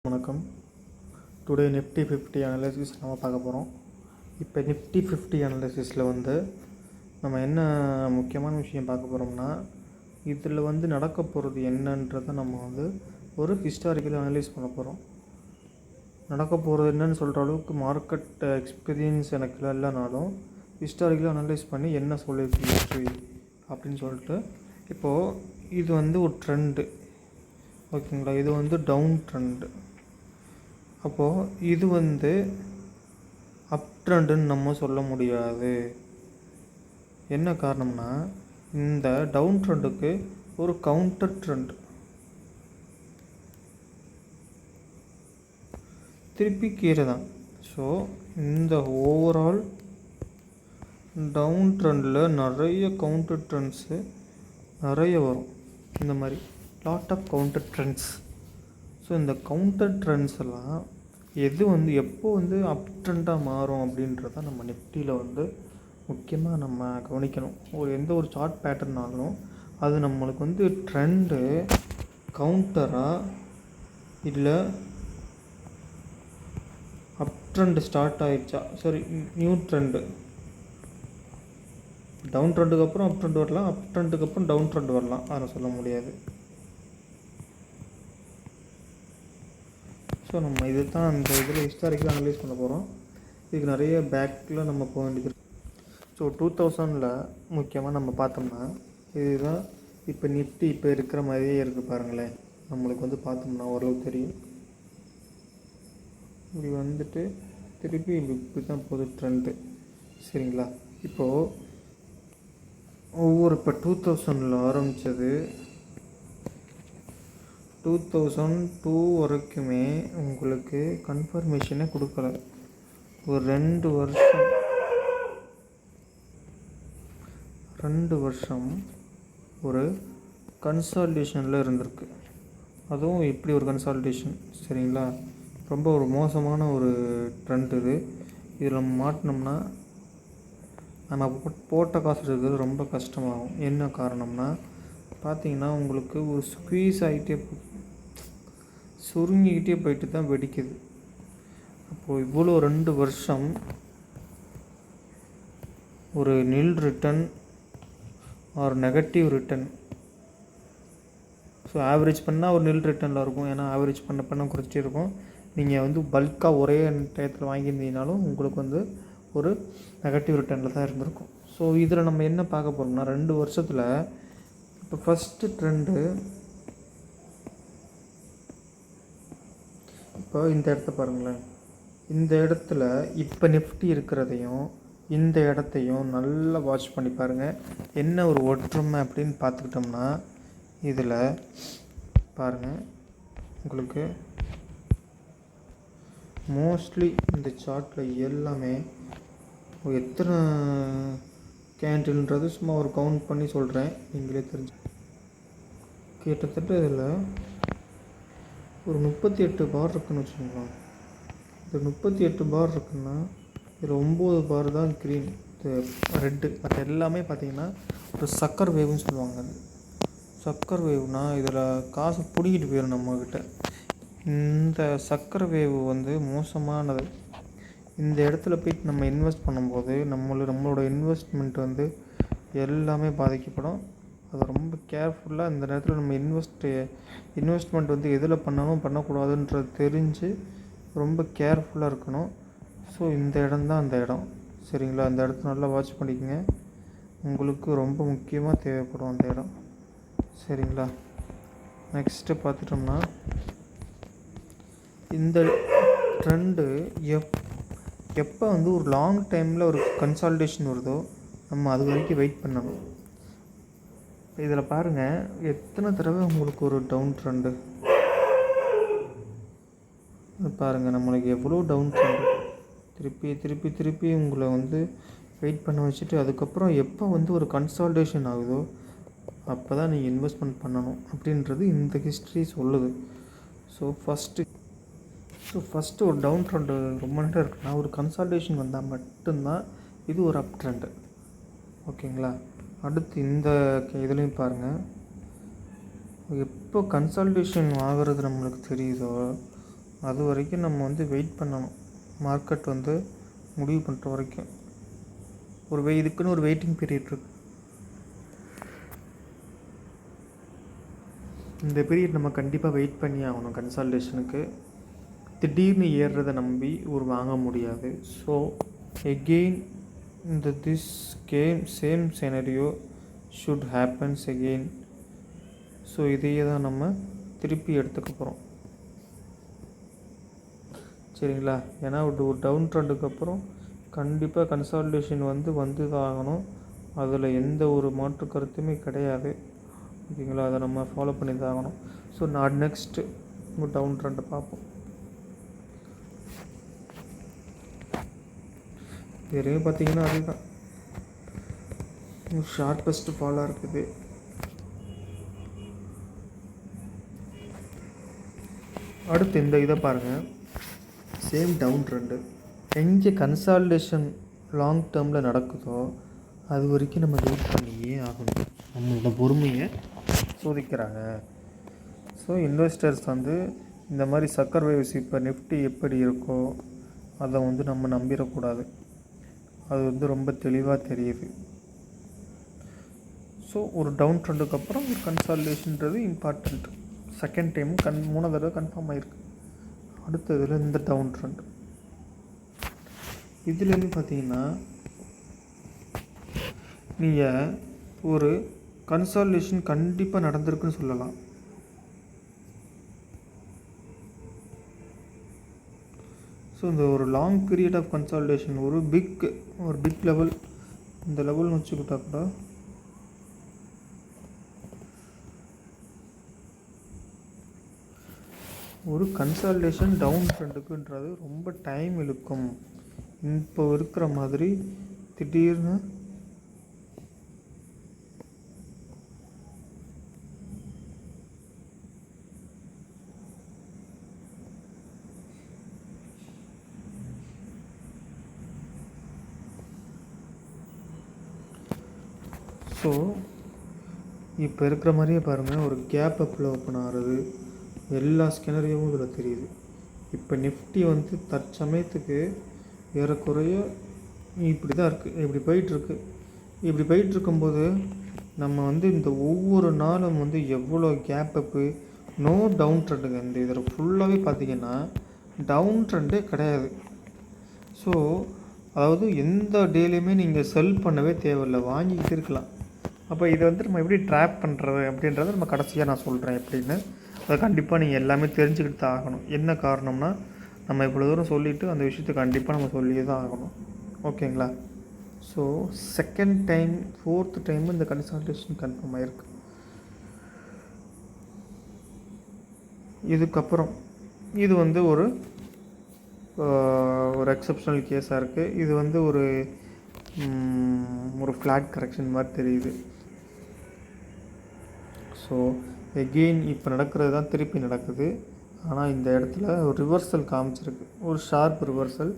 வணக்கம். Today Nifty 50 analysis நம்ம பார்க்க போகிறோம். இப்போ நிஃப்டி 50 அனாலிசிஸில் நம்ம என்ன முக்கியமான விஷயம் பார்க்க போகிறோம்னா, இதில் நடக்க போகிறது என்னன்றதை நம்ம ஒரு ஹிஸ்டாரிக்கல் அனலைஸ் பண்ண போகிறோம். நடக்க போகிறது என்னன்னு சொல்கிற அளவுக்கு மார்க்கெட் எக்ஸ்பீரியன்ஸ் எனக்கு இல்லைனாலும் ஹிஸ்டாரிக்கலாக அனலைஸ் பண்ணி என்ன சொல்லியிருக்கு ஹிஸ்ட்ரி அப்படின்னு சொல்லிட்டு, இப்போது இது ஒரு ட்ரெண்டு, ஓகேங்களா. இது டவுன் ட்ரெண்டு. அப்போது இது அப் ட்ரெண்டுன்னு நம்ம சொல்ல முடியாது. என்ன காரணம்னா, இந்த டவுன் ட்ரெண்டுக்கு ஒரு கவுண்டர் ட்ரெண்ட் திருப்பி கீழே தான். ஸோ இந்த ஓவரால் டவுன் ட்ரெண்டில் நிறைய கவுண்டர் ட்ரெண்ட்ஸு நிறைய வரும். இந்த மாதிரி lot of counter trends. So இந்த கவுண்டர் ட்ரெண்ட்ஸ் எல்லாம் எப்போ அப் ட்ரெண்டாக மாறும் அப்படின்றத நம்ம நிஃப்டியில் முக்கியமாக நம்ம கவனிக்கணும். எந்த ஒரு சார்ட் பேட்டர்னாலும் அது நம்மளுக்கு ட்ரெண்டு கவுண்டரா இல்லை அப் ட்ரெண்டு ஸ்டார்ட் ஆகிடுச்சா, சரி நியூ ட்ரெண்டு, டவுன் ட்ரெண்டுக்கு அப்புறம் அப் ட்ரெண்ட் வரலாம், அப் ட்ரெண்டுக்கு அப்புறம் டவுன் ட்ரெண்ட் வரலாம், அதை சொல்ல முடியாது. ஸோ நம்ம இது தான் அந்த இதில் ஹிஸ்டாரிக்கலாக அனலைஸ் பண்ண போகிறோம். இதுக்கு நிறைய பேக்கில் நம்ம போக வேண்டியது. ஸோ 2000 முக்கியமாக நம்ம பார்த்தோம்னா இதுதான் இப்போ நிஃப்டி இப்போ இருக்கிற மாதிரியே இருக்குது பாருங்களேன். நம்மளுக்கு பார்த்தோம்னா ஓரளவு தெரியும். இப்படி திருப்பி இப்படி தான் போகுது ட்ரெண்டு, சரிங்களா. இப்போது இப்போ 2000 ஆரம்பித்தது 2002 வரைக்குமே உங்களுக்கு கன்ஃபர்மேஷனே கொடுக்கல. ஒரு 2 வருஷம் ஒரு கன்சால்டேஷனில் இருந்திருக்கு. அதுவும் எப்படி ஒரு கன்சால்டேஷன், சரிங்களா. ரொம்ப ஒரு மோசமான ஒரு ட்ரெண்ட் இது. இதில் நம்ம மாட்டினோம்னா நம்ம போட்ட காசு இருக்கிறது ரொம்ப கஷ்டமாகும். என்ன காரணம்னா பார்த்திங்கன்னா, உங்களுக்கு ஒரு ஸ்குவீஸ் ஆகிட்டே சுருங்கிக்கிட்டே போயிட்டு தான் வெடிக்குது. அப்போது இவ்வளோ 2 வருஷம் ஒரு நில் ரிட்டன் ஒரு நெகட்டிவ் ரிட்டன். ஸோ ஆவரேஜ் பண்ணால் ஒரு நில் ரிட்டனில் இருக்கும். ஏன்னா ஆவரேஜ் பண்ண குறைச்சிட்டே இருக்கும். நீங்கள் பல்காக ஒரே டயத்தில் வாங்கியிருந்தீங்கனாலும் உங்களுக்கு ஒரு நெகட்டிவ் ரிட்டனில் தான் இருந்திருக்கும். ஸோ இதில் நம்ம என்ன பார்க்க போகிறோம்னா, 2 வருஷத்தில் இப்போ ஃபஸ்ட்டு ட்ரெண்டு இப்போ இந்த இடத்த பாருங்களேன். இந்த இடத்துல இப்போ நிஃப்டி இருக்கிறதையும் இந்த இடத்தையும் நல்லா வாட்ச் பண்ணி பாருங்கள். என்ன ஒரு ஒற்றுமை அப்படின்னு பார்த்துக்கிட்டோம்னா, இதில் பாருங்கள், உங்களுக்கு மோஸ்ட்லி இந்த சார்ட்டில் எல்லாமே எத்தனை கேண்டில்ன்றது சும்மா ஒரு கவுண்ட் பண்ணி சொல்கிறேன், நீங்களே தெரிஞ்சு. கிட்டத்தட்ட இதில் ஒரு 38 பார் இருக்குதுன்னு வச்சுக்கோங்களேன். இது 38 பார் இருக்குன்னா இதில் 9 பார் தான் க்ரீன், ரெட்டு. அது எல்லாமே பார்த்திங்கன்னா ஒரு சக்கர் வேவ்னு சொல்லுவாங்க. அது சக்கர் வேவ்னால் இதில் காசு பிடிக்கிட்டு போயிடும் நம்மக்கிட்ட. இந்த சக்கர் வேவ் மோசமானது. இந்த இடத்துல போய்ட்டு நம்ம இன்வெஸ்ட் பண்ணும்போது நம்மளோட இன்வெஸ்ட்மெண்ட் எல்லாமே பாதிக்கப்படும். அது ரொம்ப கேர்ஃபுல்லாக இந்த நேரத்தில் நம்ம இன்வெஸ்ட்மெண்ட் எதில் பண்ணணும் பண்ணக்கூடாதுன்றது தெரிஞ்சு ரொம்ப கேர்ஃபுல்லாக இருக்கணும். ஸோ இந்த இடம் தான் அந்த இடம், சரிங்களா. அந்த இடத்த நல்லா வாட்ச் பண்ணிக்கோங்க. உங்களுக்கு ரொம்ப முக்கியமாக தேவைப்படும் அந்த இடம், சரிங்களா. நெக்ஸ்ட்டு பார்த்துட்டோம்னா, இந்த ட்ரெண்டு எப்போ ஒரு லாங் டைமில் ஒரு கன்சால்டேஷன் வருதோ நம்ம அது வரைக்கும் வெயிட் பண்ணணும். இதில் பாருங்கள், எத்தனை தடவை உங்களுக்கு ஒரு டவுன் ட்ரெண்டு பாருங்கள். நம்மளுக்கு எவ்வளோ டவுன் ட்ரெண்டு திருப்பி திருப்பி திருப்பி உங்களை வெயிட் பண்ண வச்சுட்டு அதுக்கப்புறம் எப்போ ஒரு கன்சால்டேஷன் ஆகுதோ அப்போ தான் நீங்கள் இன்வெஸ்ட்மெண்ட் பண்ணணும் அப்படின்றது இந்த ஹிஸ்ட்ரி சொல்லுது. ஸோ ஃபஸ்ட்டு ஒரு டவுன் ட்ரெண்டு ரொம்ப நேரம் இருக்குன்னா ஒரு கன்சால்டேஷன் வந்தால் மட்டும்தான் இது ஒரு அப் ட்ரெண்டு, ஓகேங்களா. அடுத்து இந்த இதுலேயும் பாருங்கள், எப்போ கன்சல்டேஷன் ஆகிறது நம்மளுக்கு தெரியுதோ அது வரைக்கும் நம்ம வந்து வெயிட் பண்ணணும். மார்க்கெட் வந்து முடிவு பண்ணுற வரைக்கும் இதுக்குன்னு ஒரு வெயிட்டிங் பீரியட் இருக்குது. இந்த பீரியட் நம்ம கண்டிப்பாக வெயிட் பண்ணி ஆகணும். கன்சால்டேஷனுக்கு திடீர்னு ஏறுறதை நம்பி வாங்க முடியாது. So again this same scenario should happens again. So இதையே தான் நம்ம திருப்பி எடுத்துக்க போகிறோம். சரிங்களா? ஏன்னா ஒரு டவுன் ட்ரெண்டுக்கு அப்புறம் கண்டிப்பாக கன்சால்டேஷன் வந்து தான் ஆகணும். அதில் எந்த ஒரு மாற்று கருத்துமே கிடையாது. ஓகேங்களா? அதை நம்ம ஃபாலோ பண்ணி தான் ஆகணும். ஸோ நான் நெக்ஸ்ட்டு டவுன் ட்ரெண்டை பார்ப்போம். வேறு பார்த்தீங்கன்னா அதுதான் ஷார்ப்பஸ்ட் ஃபாலாக இருக்குது. அடுத்து இந்த இதை பாருங்கள். சேம் டவுன் ட்ரெண்டு எங்கே கன்சால்டேஷன் லாங் டேர்மில் நடக்குதோ அது வரைக்கும் நம்ம வெயிட் பண்ணியே ஆகணும். நம்மளோட பொறுமையை சோதிக்கிறாங்க. ஸோ இன்வெஸ்டர்ஸ் வந்து இந்த மாதிரி சக்கர் வேவ்ஸ் இப்போ நிஃப்டி எப்படி இருக்கோ அதை வந்து நம்ம நம்பிடக்கூடாது. அது வந்து ரொம்ப தெளிவாக தெரியுது. ஸோ ஒரு டவுன் ட்ரெண்டுக்கு அப்புறம் ஒரு கன்சால்டேஷன்றது இம்பார்ட்டண்ட். செகண்ட் டைம் 3 தடவை கன்ஃபார்ம் ஆகிருக்கு. அடுத்ததில் இந்த டவுன் ட்ரெண்ட் இதுலேருந்து பார்த்தீங்கன்னா நீங்கள் ஒரு கன்சால்டேஷன் கண்டிப்பாக நடந்திருக்குன்னு சொல்லலாம். ஸோ இந்த ஒரு லாங் பீரியட் ஆஃப் கன்சால்டேஷன் ஒரு பிக் லெவல், இந்த லெவல்னு வச்சுக்கிட்டா கூட ஒரு கன்சால்டேஷன் டவுன் ட்ரெண்டுக்குன்றது ரொம்ப டைம் இழுக்கும். இப்போ இருக்கிற மாதிரி திடீர்னு ஸோ இப்போ இருக்கிற மாதிரியே பாருங்கள், ஒரு கேப் அப்பில் ஓப்பன் ஆகிறது எல்லா ஸ்கேனரியும் இதில் தெரியுது. இப்போ நிஃப்டி வந்து தற்சமயத்துக்கு ஏறக்குறைய இப்படி தான் இருக்குது, இப்படி போயிட்டுருக்கு. இப்படி போயிட்டுருக்கும்போது நம்ம வந்து இந்த ஒவ்வொரு நாளும் வந்து எவ்வளோ கேப் அப்பு, நோ டவுன் ட்ரெண்டுங்க. இந்த இதில் ஃபுல்லாகவே பார்த்திங்கன்னா டவுன் ட்ரெண்டே கிடையாது. ஸோ அதாவது எந்த டேலையுமே நீங்கள் செல் பண்ணவே தேவையில்லை, வாங்கிக்கிட்டு இருக்கலாம். அப்போ இதை வந்து நம்ம எப்படி ட்ராப் பண்ணுறது அப்படின்றத நம்ம கடைசியாக நான் சொல்கிறேன் எப்படின்னு. அதை கண்டிப்பாக நீங்கள் எல்லாமே தெரிஞ்சுக்கிட்டு தான் ஆகணும். என்ன காரணம்னா நம்ம இவ்வளோ தூரம் சொல்லிவிட்டு அந்த விஷயத்தை கண்டிப்பாக நம்ம சொல்லியே தான் ஆகணும். ஓகேங்களா? So second time 4th time இந்த கன்சல்டேஷன் கன்ஃபார்ம் ஆகிருக்கு. இதுக்கப்புறம் இது வந்து ஒரு எக்ஸப்ஷனல் கேஸாக இருக்குது. இது வந்து ஒரு ஃப்ளாட் கரெக்ஷன் மாதிரி தெரியுது. ஸோ எகெயின் இப்போ நடக்கிறது தான் திருப்பி நடக்குது. ஆனால் இந்த இடத்துல ஒரு ரிவர்சல் காமிச்சிருக்கு, ஒரு ஷார்ப் ரிவர்சல்.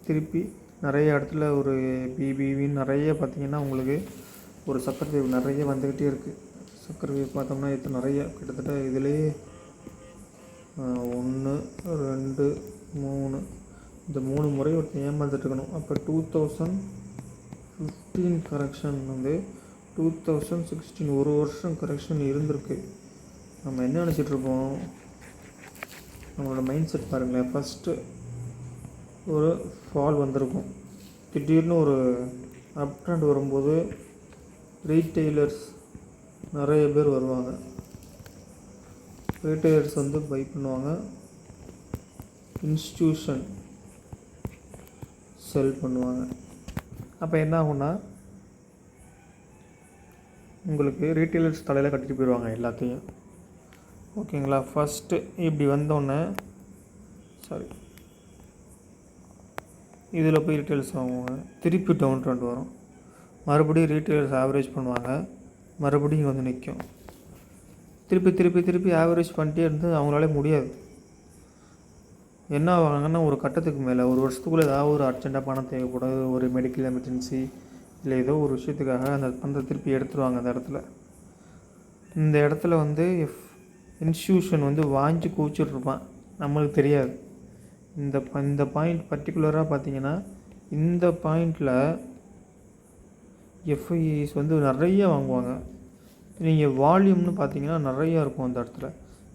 திருப்பி நிறைய இடத்துல ஒரு பிபிவின்னு நிறைய பார்த்திங்கன்னா உங்களுக்கு ஒரு சக்கர் வேவ் நிறைய வந்துக்கிட்டே இருக்குது. சக்கர் வேவ் பார்த்தோம்னா இது நிறைய கிட்டத்தட்ட இதுலேயே 1 2 3 இந்த 3 முறை ஒருத்தர் ஏமாந்துட்டுருக்கணும். அப்போ 2015 கரெக்ஷன் வந்து 2016 ஒரு வருஷம் கரெக்ஷன் இருந்திருக்கு. நம்ம என்ன நினச்சிட்ருப்போம், நம்மளோட மைண்ட் செட் பாருங்களேன். ஃபஸ்ட்டு ஒரு ஃபால் வந்திருக்கும், திடீர்னு ஒரு அப் ட்ரெண்ட் வரும்போது ரீட்டெய்லர்ஸ் நிறைய பேர் வருவாங்க. ரீட்டெய்லர்ஸ் வந்து பை பண்ணுவாங்க, இன்ஸ்டியூஷன் செல் பண்ணுவாங்க. அப்போ என்ன ஆகும்னா உங்களுக்கு ரீட்டெயிலர்ஸ் தலையில் கட்டிட்டு போயிடுவாங்க எல்லாத்தையும். ஓகேங்களா? ஃபஸ்ட்டு இப்படி வந்தோடனே இதில் போய் ரீட்டெயில்ஸ் வாங்குவாங்க, திருப்பி டவுன் ட்ரெண்ட் வரும், மறுபடியும் ரீட்டெயிலர்ஸ் ஆவரேஜ் பண்ணுவாங்க, மறுபடியும் வந்து நிற்கும். திருப்பி ஆவரேஜ் பண்ணிட்டே இருந்து அவங்களால முடியாது. என்ன ஆவாங்கன்னா ஒரு கட்டத்துக்கு மேலே ஒரு வருஷத்துக்குள்ளே ஏதாவது ஒரு அர்ஜென்ட்டாக பணம் தேவைப்படாது, ஒரு மெடிக்கல் எமர்ஜென்சி இல்லை ஏதோ ஒரு விஷயத்துக்காக அந்த பணத்தை திருப்பி எடுத்துருவாங்க. இந்த இடத்துல வந்து இன்ஸ்டியூஷன் வந்து வாங்கி குவிச்சிட்ருப்பான். நம்மளுக்கு தெரியாது. இந்த பாயிண்ட் பர்டிகுலராக பார்த்தீங்கன்னா இந்த பாயிண்டில் எஃப்ஐஸ் வந்து நிறைய வாங்குவாங்க. நீங்கள் வால்யூம்னு பார்த்தீங்கன்னா நிறையா இருக்கும் அந்த இடத்துல.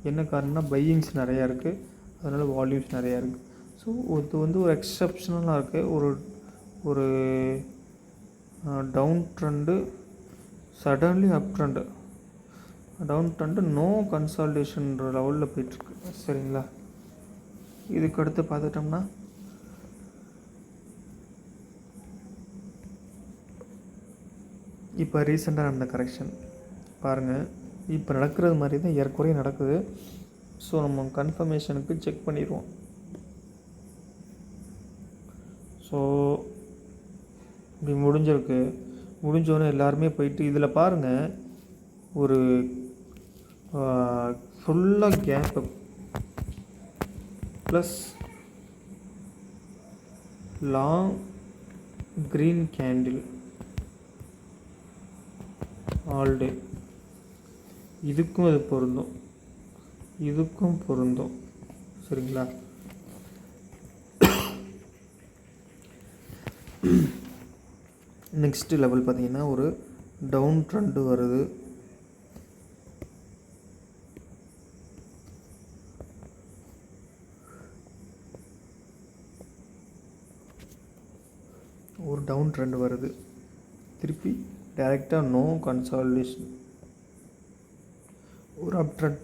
என்ன காரணம்னா பையிங்ஸ் நிறையா இருக்குது, அதனால் வால்யூம்ஸ் நிறையா இருக்குது. ஸோ இது வந்து ஒரு எக்ஸப்ஷனலாக இருக்குது. ஒரு down trend suddenly up trend, down trend no கன்சால்டேஷன்ற லெவலில் போயிட்டுருக்கு. சரிங்களா? இதுக்கு அடுத்து பார்த்துட்டோம்னா இப்போ ரீசெண்டாக நடந்த கரெக்ஷன் பாருங்கள். இப்போ நடக்கிறது மாதிரி தான் ஏற்குறைய நடக்குது. ஸோ நம்ம கன்ஃபர்மேஷனுக்கு செக் பண்ணிடுவோம். ஸோ இப்படி முடிஞ்சோடனே எல்லாருமே போயிட்டு இதில் பாருங்கள், ஒரு ஃபுல்லாக gap plus long green candle all day. இதுக்கும் அது பொருந்தும், இதுக்கும் பொருந்தும். சரிங்களா? நெக்ஸ்ட்டு லெவல் பார்த்திங்கன்னா ஒரு டவுன் ட்ரெண்டு வருது. ஒரு டவுன் ட்ரெண்ட் வருது, திருப்பி டைரெக்டாக நோ கன்சாலிடேஷன், ஒரு அப் ட்ரெண்ட்